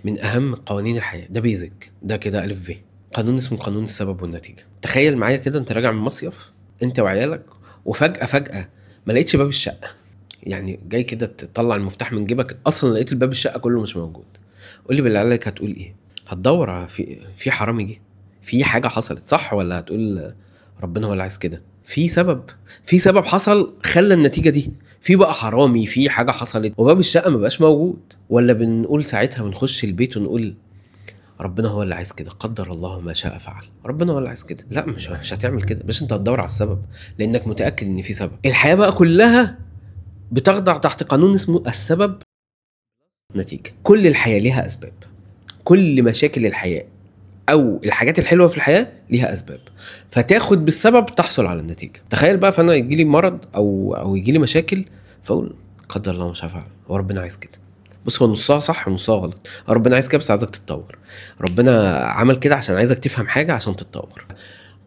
من اهم قوانين الحياه، ده بيزك، ده كده الف ب. قانون اسمه قانون السبب والنتيجه. تخيل معايا كده انت راجع من مصيف انت وعيالك، وفجاه ما لقيتش باب الشقه. يعني جاي كده تطلع المفتاح من جيبك، اصلا لقيت الباب الشقه كله مش موجود. قول لي بالله عليك هتقول ايه؟ هتدور في حرامي جه، في حاجه حصلت، صح؟ ولا هتقول ربنا هو اللي عايز كده؟ في سبب حصل خلى النتيجه دي. في بقى حرامي، في حاجه حصلت وباب الشقه ما بقاش موجود. ولا بنقول ساعتها بنخش البيت ونقول ربنا هو اللي عايز كده، قدر الله ما شاء فعل، ربنا هو اللي عايز كده؟ لا، مش هتعمل كده، بس انت هتدور على السبب، لانك متاكد ان في سبب. الحياه بقى كلها بتخضع تحت قانون اسمه السبب نتيجه. كل الحياه ليها اسباب، كل مشاكل الحياه او الحاجات الحلوه في الحياه ليها اسباب، فتاخد بالسبب تحصل على النتيجه. تخيل بقى فانا يجي لي مرض او يجي لي مشاكل، فاقول قدر الله ما شاء فعل، هو ربنا عايز كده. بص، هو نصها صح ونصها غلط. ربنا عايز كده بس عايزك تتطور. ربنا عمل كده عشان عايزك تفهم حاجه عشان تتطور.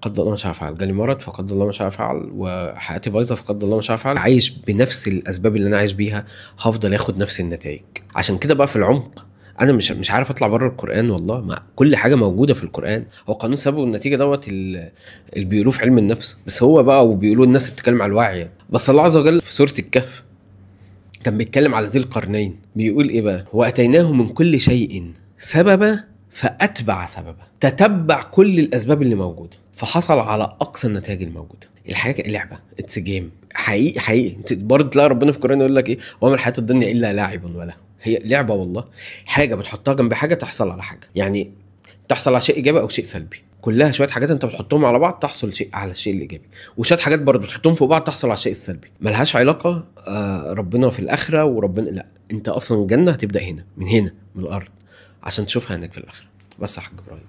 قدر الله ما شاء فعل، جالي مرض فقدر الله ما شاء فعل، وحياتي بايظه فقدر الله ما شاء فعل. عايش بنفس الاسباب اللي انا عايش بيها، هفضل اخد نفس النتائج. عشان كده بقى في العمق انا مش عارف اطلع بره القران. والله ما كل حاجه موجوده في القران. هو قانون السبب والنتيجه دوت اللي بيقولوه في علم النفس، بس هو بقى وبيقولوا الناس اللي بتتكلم على الوعي. بس الله عز وجل في سوره الكهف كان بيتكلم على ذي القرنين، بيقول ايه بقى؟ واتيناه من كل شيء سببا فاتبع سببا. تتبع كل الاسباب اللي موجوده فحصل على اقصى النتائج الموجوده. الحاجه لعبه، اتس جيم. حقيقي انت برضه تلاقي ربنا في القران يقول لك ايه؟ وما الحياه الدنيا الا لاعب وله. هي لعبه والله، حاجه بتحطها جنب حاجه تحصل على حاجه. يعني تحصل على شيء ايجابي او شيء سلبي، كلها شويه حاجات انت بتحطهم على بعض تحصل شيء على الشيء الايجابي، وشويه حاجات برضه تحطهم فوق بعض تحصل على الشيء السلبي. ملهاش علاقه ربنا في الاخره وربنا، لا، انت اصلا الجنه هتبدا هنا، من الارض، عشان تشوفها هناك في الاخره. بس يا حاج ابراهيم.